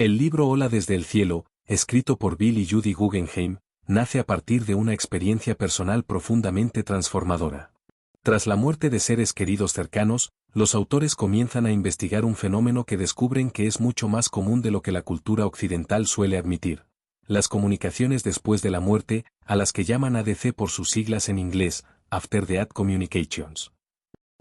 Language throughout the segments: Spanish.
El libro Hola desde el cielo, escrito por Bill y Judy Guggenheim, nace a partir de una experiencia personal profundamente transformadora. Tras la muerte de seres queridos cercanos, los autores comienzan a investigar un fenómeno que descubren que es mucho más común de lo que la cultura occidental suele admitir: las comunicaciones después de la muerte, a las que llaman ADC por sus siglas en inglés, After Death Communications.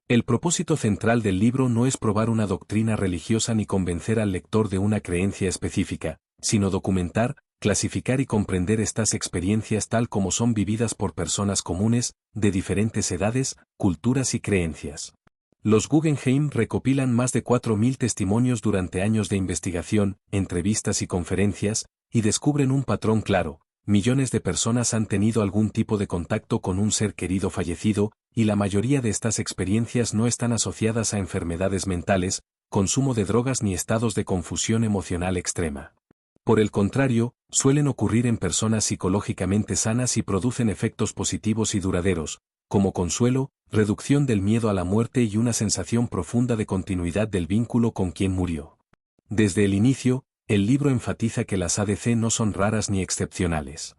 El propósito central del libro no es probar una doctrina religiosa ni convencer al lector de una creencia específica, sino documentar, clasificar y comprender estas experiencias tal como son vividas por personas comunes, de diferentes edades, culturas y creencias. Los Guggenheim recopilan más de 4.000 testimonios durante años de investigación, entrevistas y conferencias, y descubren un patrón claro: millones de personas han tenido algún tipo de contacto con un ser querido fallecido, y la mayoría de estas experiencias no están asociadas a enfermedades mentales, consumo de drogas ni estados de confusión emocional extrema. Por el contrario, suelen ocurrir en personas psicológicamente sanas y producen efectos positivos y duraderos, como consuelo, reducción del miedo a la muerte y una sensación profunda de continuidad del vínculo con quien murió. Desde el inicio, el libro enfatiza que las ADC no son raras ni excepcionales.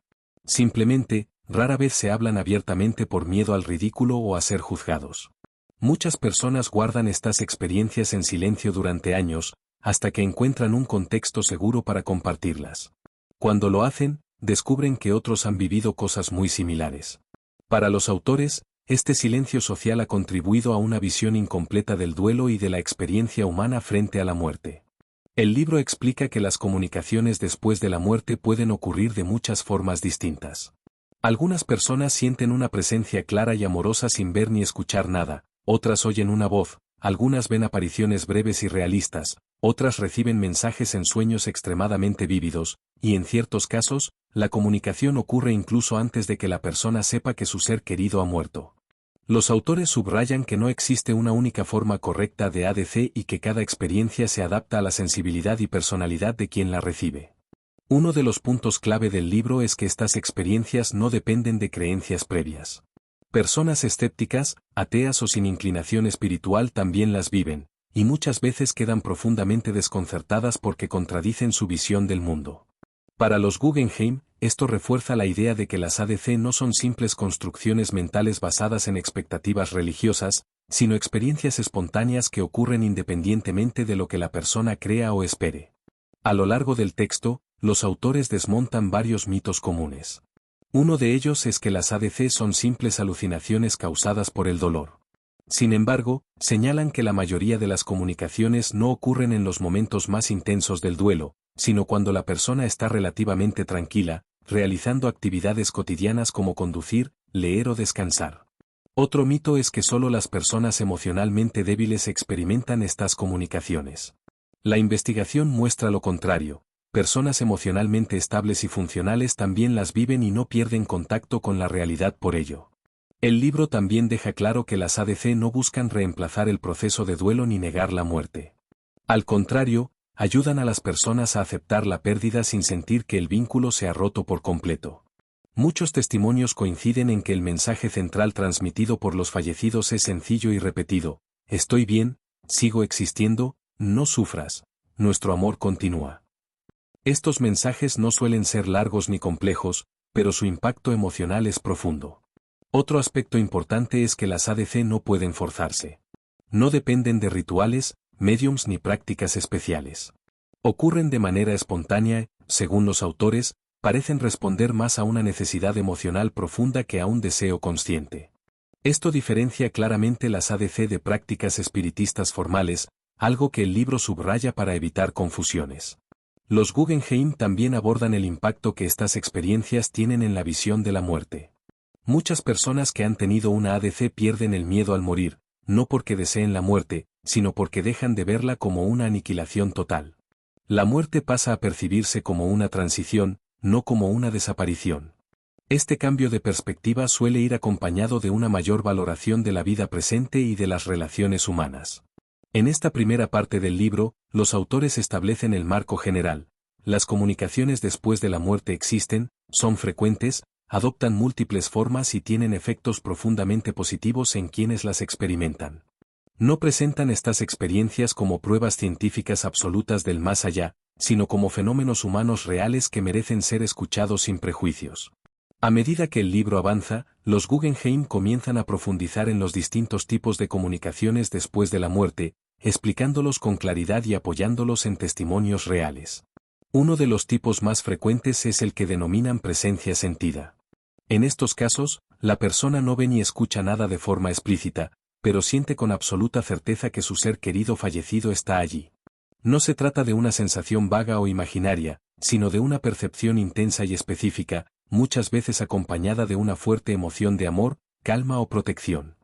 Simplemente, rara vez se hablan abiertamente por miedo al ridículo o a ser juzgados. Muchas personas guardan estas experiencias en silencio durante años, hasta que encuentran un contexto seguro para compartirlas. Cuando lo hacen, descubren que otros han vivido cosas muy similares. Para los autores, este silencio social ha contribuido a una visión incompleta del duelo y de la experiencia humana frente a la muerte. El libro explica que las comunicaciones después de la muerte pueden ocurrir de muchas formas distintas. Algunas personas sienten una presencia clara y amorosa sin ver ni escuchar nada, otras oyen una voz, algunas ven apariciones breves y realistas, otras reciben mensajes en sueños extremadamente vívidos, y en ciertos casos, la comunicación ocurre incluso antes de que la persona sepa que su ser querido ha muerto. Los autores subrayan que no existe una única forma correcta de ADC y que cada experiencia se adapta a la sensibilidad y personalidad de quien la recibe. Uno de los puntos clave del libro es que estas experiencias no dependen de creencias previas. Personas escépticas, ateas o sin inclinación espiritual también las viven, y muchas veces quedan profundamente desconcertadas porque contradicen su visión del mundo. Para los Guggenheim, esto refuerza la idea de que las ADC no son simples construcciones mentales basadas en expectativas religiosas, sino experiencias espontáneas que ocurren independientemente de lo que la persona crea o espere. A lo largo del texto, los autores desmontan varios mitos comunes. Uno de ellos es que las ADC son simples alucinaciones causadas por el dolor. Sin embargo, señalan que la mayoría de las comunicaciones no ocurren en los momentos más intensos del duelo, sino cuando la persona está relativamente tranquila, realizando actividades cotidianas como conducir, leer o descansar. Otro mito es que solo las personas emocionalmente débiles experimentan estas comunicaciones. La investigación muestra lo contrario: personas emocionalmente estables y funcionales también las viven y no pierden contacto con la realidad por ello. El libro también deja claro que las ADC no buscan reemplazar el proceso de duelo ni negar la muerte. Al contrario, ayudan a las personas a aceptar la pérdida sin sentir que el vínculo se ha roto por completo. Muchos testimonios coinciden en que el mensaje central transmitido por los fallecidos es sencillo y repetido: estoy bien, sigo existiendo, no sufras, nuestro amor continúa. Estos mensajes no suelen ser largos ni complejos, pero su impacto emocional es profundo. Otro aspecto importante es que las ADC no pueden forzarse. No dependen de rituales, médiums ni prácticas especiales. Ocurren de manera espontánea, según los autores, parecen responder más a una necesidad emocional profunda que a un deseo consciente. Esto diferencia claramente las ADC de prácticas espiritistas formales, algo que el libro subraya para evitar confusiones. Los Guggenheim también abordan el impacto que estas experiencias tienen en la visión de la muerte. Muchas personas que han tenido una ADC pierden el miedo al morir, no porque deseen la muerte, sino porque dejan de verla como una aniquilación total. La muerte pasa a percibirse como una transición, no como una desaparición. Este cambio de perspectiva suele ir acompañado de una mayor valoración de la vida presente y de las relaciones humanas. En esta primera parte del libro, los autores establecen el marco general. Las comunicaciones después de la muerte existen, son frecuentes, adoptan múltiples formas y tienen efectos profundamente positivos en quienes las experimentan. No presentan estas experiencias como pruebas científicas absolutas del más allá, sino como fenómenos humanos reales que merecen ser escuchados sin prejuicios. A medida que el libro avanza, los Guggenheim comienzan a profundizar en los distintos tipos de comunicaciones después de la muerte, explicándolos con claridad y apoyándolos en testimonios reales. Uno de los tipos más frecuentes es el que denominan presencia sentida. En estos casos, la persona no ve ni escucha nada de forma explícita, pero siente con absoluta certeza que su ser querido fallecido está allí. No se trata de una sensación vaga o imaginaria, sino de una percepción intensa y específica, muchas veces acompañada de una fuerte emoción de amor, calma o protección.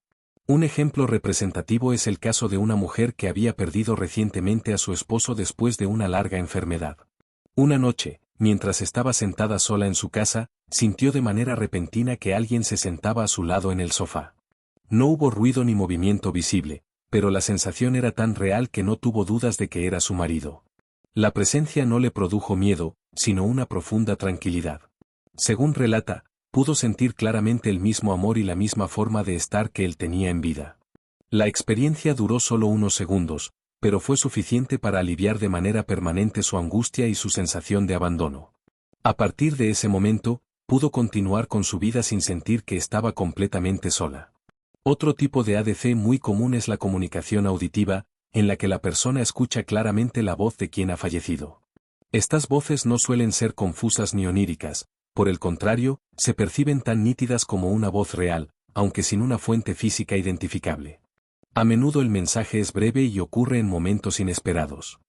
Un ejemplo representativo es el caso de una mujer que había perdido recientemente a su esposo después de una larga enfermedad. Una noche, mientras estaba sentada sola en su casa, sintió de manera repentina que alguien se sentaba a su lado en el sofá. No hubo ruido ni movimiento visible, pero la sensación era tan real que no tuvo dudas de que era su marido. La presencia no le produjo miedo, sino una profunda tranquilidad. Según relata, pudo sentir claramente el mismo amor y la misma forma de estar que él tenía en vida. La experiencia duró solo unos segundos, pero fue suficiente para aliviar de manera permanente su angustia y su sensación de abandono. A partir de ese momento, pudo continuar con su vida sin sentir que estaba completamente sola. Otro tipo de ADC muy común es la comunicación auditiva, en la que la persona escucha claramente la voz de quien ha fallecido. Estas voces no suelen ser confusas ni oníricas, por el contrario, se perciben tan nítidas como una voz real, aunque sin una fuente física identificable. A menudo el mensaje es breve y ocurre en momentos inesperados.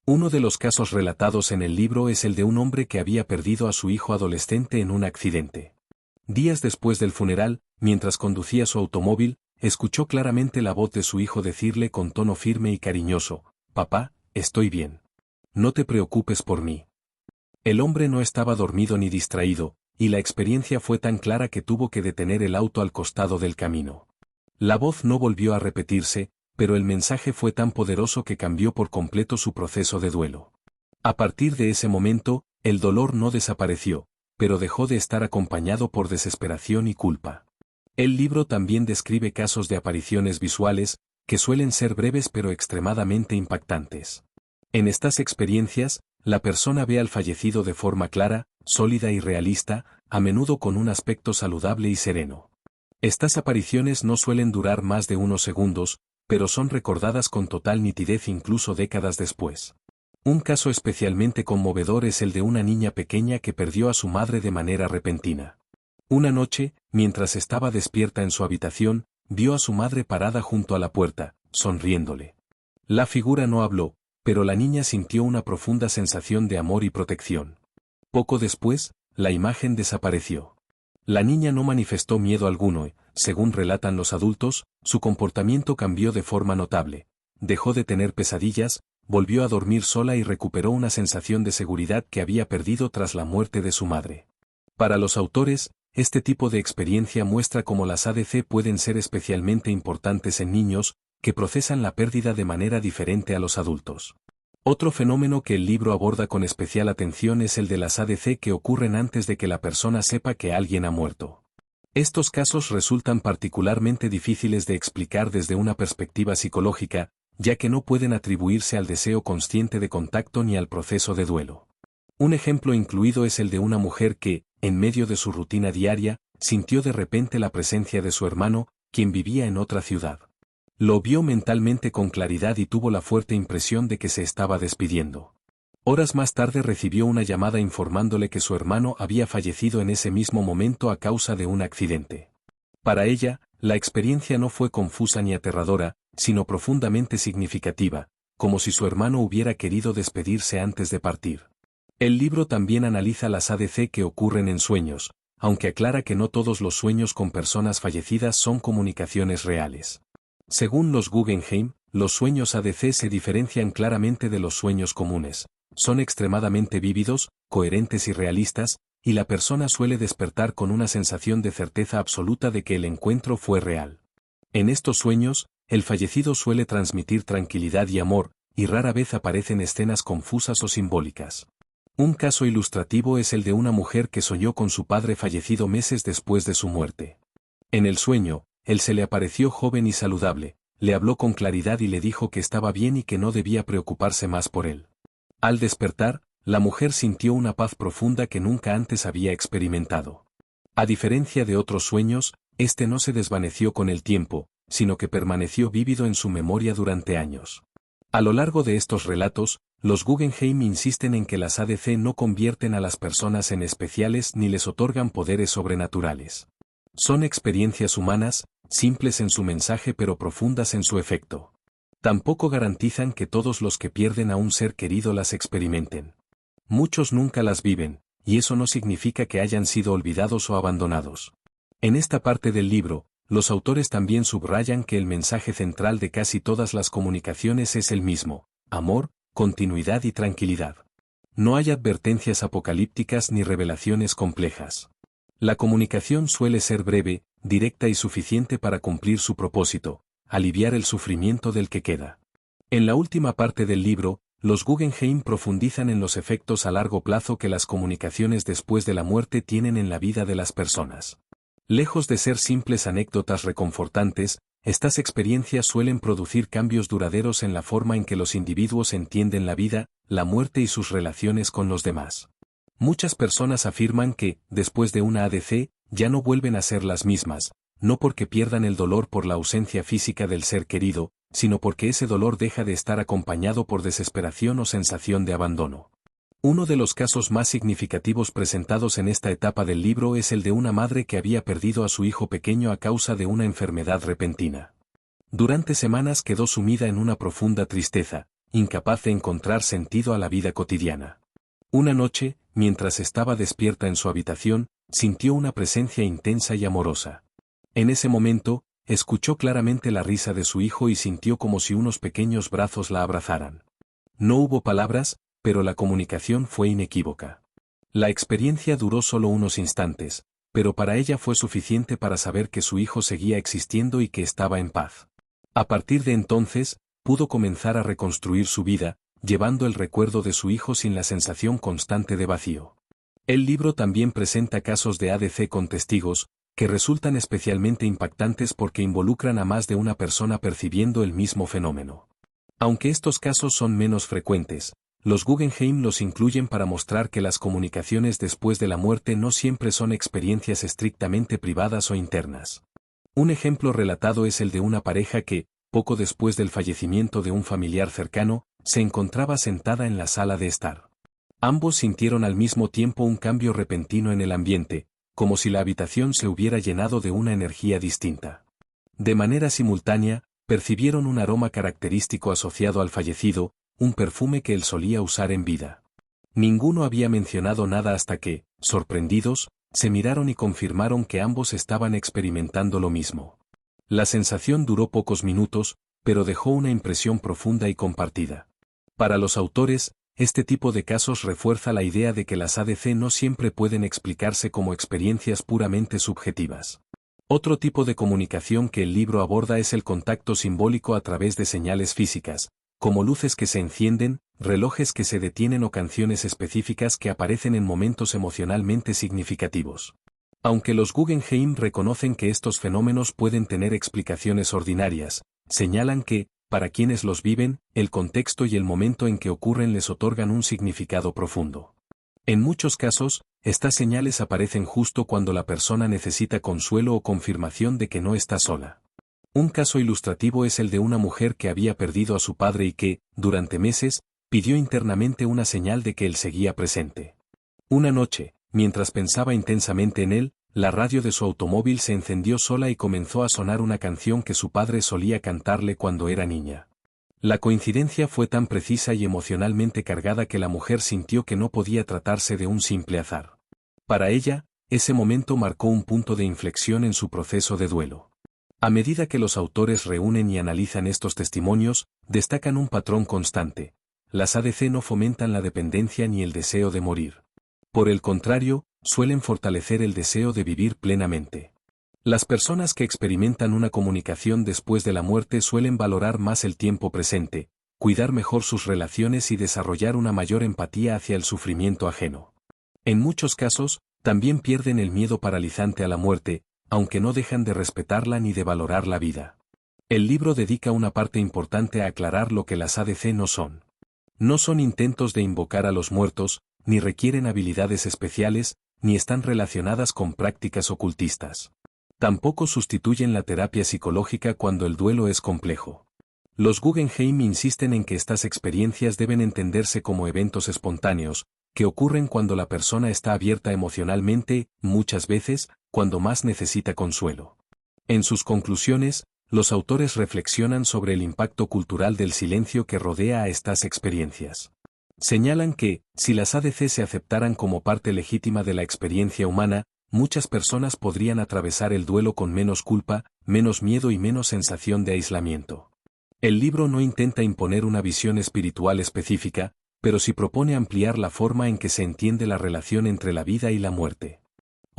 Uno de los casos relatados en el libro es el de un hombre que había perdido a su hijo adolescente en un accidente. Días después del funeral, mientras conducía su automóvil, escuchó claramente la voz de su hijo decirle con tono firme y cariñoso: «Papá, estoy bien. No te preocupes por mí». El hombre no estaba dormido ni distraído, y la experiencia fue tan clara que tuvo que detener el auto al costado del camino. La voz no volvió a repetirse, pero el mensaje fue tan poderoso que cambió por completo su proceso de duelo. A partir de ese momento, el dolor no desapareció, pero dejó de estar acompañado por desesperación y culpa. El libro también describe casos de apariciones visuales, que suelen ser breves pero extremadamente impactantes. En estas experiencias, la persona ve al fallecido de forma clara, sólida y realista, a menudo con un aspecto saludable y sereno. Estas apariciones no suelen durar más de unos segundos, pero son recordadas con total nitidez incluso décadas después. Un caso especialmente conmovedor es el de una niña pequeña que perdió a su madre de manera repentina. Una noche, mientras estaba despierta en su habitación, vio a su madre parada junto a la puerta, sonriéndole. La figura no habló, pero la niña sintió una profunda sensación de amor y protección. Poco después, la imagen desapareció. La niña no manifestó miedo alguno y, según relatan los adultos, su comportamiento cambió de forma notable. Dejó de tener pesadillas, volvió a dormir sola y recuperó una sensación de seguridad que había perdido tras la muerte de su madre. Para los autores, este tipo de experiencia muestra cómo las ADC pueden ser especialmente importantes en niños, que procesan la pérdida de manera diferente a los adultos. Otro fenómeno que el libro aborda con especial atención es el de las ADC que ocurren antes de que la persona sepa que alguien ha muerto. Estos casos resultan particularmente difíciles de explicar desde una perspectiva psicológica, ya que no pueden atribuirse al deseo consciente de contacto ni al proceso de duelo. Un ejemplo incluido es el de una mujer que, en medio de su rutina diaria, sintió de repente la presencia de su hermano, quien vivía en otra ciudad. Lo vio mentalmente con claridad y tuvo la fuerte impresión de que se estaba despidiendo. Horas más tarde recibió una llamada informándole que su hermano había fallecido en ese mismo momento a causa de un accidente. Para ella, la experiencia no fue confusa ni aterradora, sino profundamente significativa, como si su hermano hubiera querido despedirse antes de partir. El libro también analiza las ADC que ocurren en sueños, aunque aclara que no todos los sueños con personas fallecidas son comunicaciones reales. Según los Guggenheim, los sueños ADC se diferencian claramente de los sueños comunes. Son extremadamente vívidos, coherentes y realistas, y la persona suele despertar con una sensación de certeza absoluta de que el encuentro fue real. En estos sueños, el fallecido suele transmitir tranquilidad y amor, y rara vez aparecen escenas confusas o simbólicas. Un caso ilustrativo es el de una mujer que soñó con su padre fallecido meses después de su muerte. En el sueño, él se le apareció joven y saludable, le habló con claridad y le dijo que estaba bien y que no debía preocuparse más por él. Al despertar, la mujer sintió una paz profunda que nunca antes había experimentado. A diferencia de otros sueños, este no se desvaneció con el tiempo, sino que permaneció vívido en su memoria durante años. A lo largo de estos relatos, los Guggenheim insisten en que las ADC no convierten a las personas en especiales ni les otorgan poderes sobrenaturales. Son experiencias humanas, simples en su mensaje pero profundas en su efecto. Tampoco garantizan que todos los que pierden a un ser querido las experimenten. Muchos nunca las viven, y eso no significa que hayan sido olvidados o abandonados. En esta parte del libro, los autores también subrayan que el mensaje central de casi todas las comunicaciones es el mismo: amor, continuidad y tranquilidad. No hay advertencias apocalípticas ni revelaciones complejas. La comunicación suele ser breve, directa y suficiente para cumplir su propósito: aliviar el sufrimiento del que queda. En la última parte del libro, los Guggenheim profundizan en los efectos a largo plazo que las comunicaciones después de la muerte tienen en la vida de las personas. Lejos de ser simples anécdotas reconfortantes, estas experiencias suelen producir cambios duraderos en la forma en que los individuos entienden la vida, la muerte y sus relaciones con los demás. Muchas personas afirman que, después de una ADC, ya no vuelven a ser las mismas, no porque pierdan el dolor por la ausencia física del ser querido, sino porque ese dolor deja de estar acompañado por desesperación o sensación de abandono. Uno de los casos más significativos presentados en esta etapa del libro es el de una madre que había perdido a su hijo pequeño a causa de una enfermedad repentina. Durante semanas quedó sumida en una profunda tristeza, incapaz de encontrar sentido a la vida cotidiana. Una noche, mientras estaba despierta en su habitación, sintió una presencia intensa y amorosa. En ese momento, escuchó claramente la risa de su hijo y sintió como si unos pequeños brazos la abrazaran. No hubo palabras, pero la comunicación fue inequívoca. La experiencia duró solo unos instantes, pero para ella fue suficiente para saber que su hijo seguía existiendo y que estaba en paz. A partir de entonces, pudo comenzar a reconstruir su vida, llevando el recuerdo de su hijo sin la sensación constante de vacío. El libro también presenta casos de ADC con testigos, que resultan especialmente impactantes porque involucran a más de una persona percibiendo el mismo fenómeno. Aunque estos casos son menos frecuentes, los Guggenheim los incluyen para mostrar que las comunicaciones después de la muerte no siempre son experiencias estrictamente privadas o internas. Un ejemplo relatado es el de una pareja que, poco después del fallecimiento de un familiar cercano, se encontraba sentada en la sala de estar. Ambos sintieron al mismo tiempo un cambio repentino en el ambiente, como si la habitación se hubiera llenado de una energía distinta. De manera simultánea, percibieron un aroma característico asociado al fallecido, un perfume que él solía usar en vida. Ninguno había mencionado nada hasta que, sorprendidos, se miraron y confirmaron que ambos estaban experimentando lo mismo. La sensación duró pocos minutos, pero dejó una impresión profunda y compartida. Para los autores, este tipo de casos refuerza la idea de que las ADC no siempre pueden explicarse como experiencias puramente subjetivas. Otro tipo de comunicación que el libro aborda es el contacto simbólico a través de señales físicas, como luces que se encienden, relojes que se detienen o canciones específicas que aparecen en momentos emocionalmente significativos. Aunque los Guggenheim reconocen que estos fenómenos pueden tener explicaciones ordinarias, señalan que, para quienes los viven, el contexto y el momento en que ocurren les otorgan un significado profundo. En muchos casos, estas señales aparecen justo cuando la persona necesita consuelo o confirmación de que no está sola. Un caso ilustrativo es el de una mujer que había perdido a su padre y que, durante meses, pidió internamente una señal de que él seguía presente. Una noche, mientras pensaba intensamente en él, la radio de su automóvil se encendió sola y comenzó a sonar una canción que su padre solía cantarle cuando era niña. La coincidencia fue tan precisa y emocionalmente cargada que la mujer sintió que no podía tratarse de un simple azar. Para ella, ese momento marcó un punto de inflexión en su proceso de duelo. A medida que los autores reúnen y analizan estos testimonios, destacan un patrón constante: las ADC no fomentan la dependencia ni el deseo de morir. Por el contrario, suelen fortalecer el deseo de vivir plenamente. Las personas que experimentan una comunicación después de la muerte suelen valorar más el tiempo presente, cuidar mejor sus relaciones y desarrollar una mayor empatía hacia el sufrimiento ajeno. En muchos casos, también pierden el miedo paralizante a la muerte, aunque no dejan de respetarla ni de valorar la vida. El libro dedica una parte importante a aclarar lo que las ADC no son. No son intentos de invocar a los muertos, ni requieren habilidades especiales, ni están relacionadas con prácticas ocultistas. Tampoco sustituyen la terapia psicológica cuando el duelo es complejo. Los Guggenheim insisten en que estas experiencias deben entenderse como eventos espontáneos, que ocurren cuando la persona está abierta emocionalmente, muchas veces, cuando más necesita consuelo. En sus conclusiones, los autores reflexionan sobre el impacto cultural del silencio que rodea a estas experiencias. Señalan que, si las ADC se aceptaran como parte legítima de la experiencia humana, muchas personas podrían atravesar el duelo con menos culpa, menos miedo y menos sensación de aislamiento. El libro no intenta imponer una visión espiritual específica, pero sí propone ampliar la forma en que se entiende la relación entre la vida y la muerte.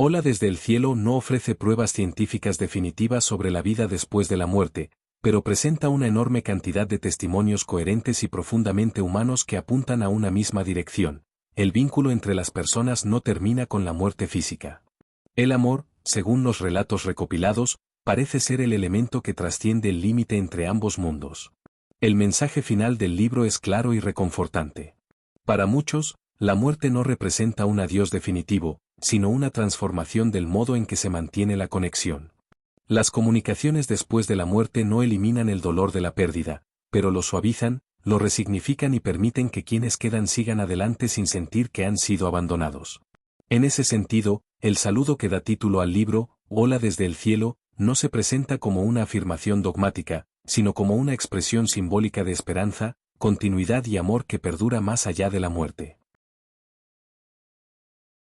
Hola desde el cielo no ofrece pruebas científicas definitivas sobre la vida después de la muerte, pero presenta una enorme cantidad de testimonios coherentes y profundamente humanos que apuntan a una misma dirección. El vínculo entre las personas no termina con la muerte física. El amor, según los relatos recopilados, parece ser el elemento que trasciende el límite entre ambos mundos. El mensaje final del libro es claro y reconfortante. Para muchos, la muerte no representa un adiós definitivo, sino una transformación del modo en que se mantiene la conexión. Las comunicaciones después de la muerte no eliminan el dolor de la pérdida, pero lo suavizan, lo resignifican y permiten que quienes quedan sigan adelante sin sentir que han sido abandonados. En ese sentido, el saludo que da título al libro, Hola desde el cielo, no se presenta como una afirmación dogmática, sino como una expresión simbólica de esperanza, continuidad y amor que perdura más allá de la muerte.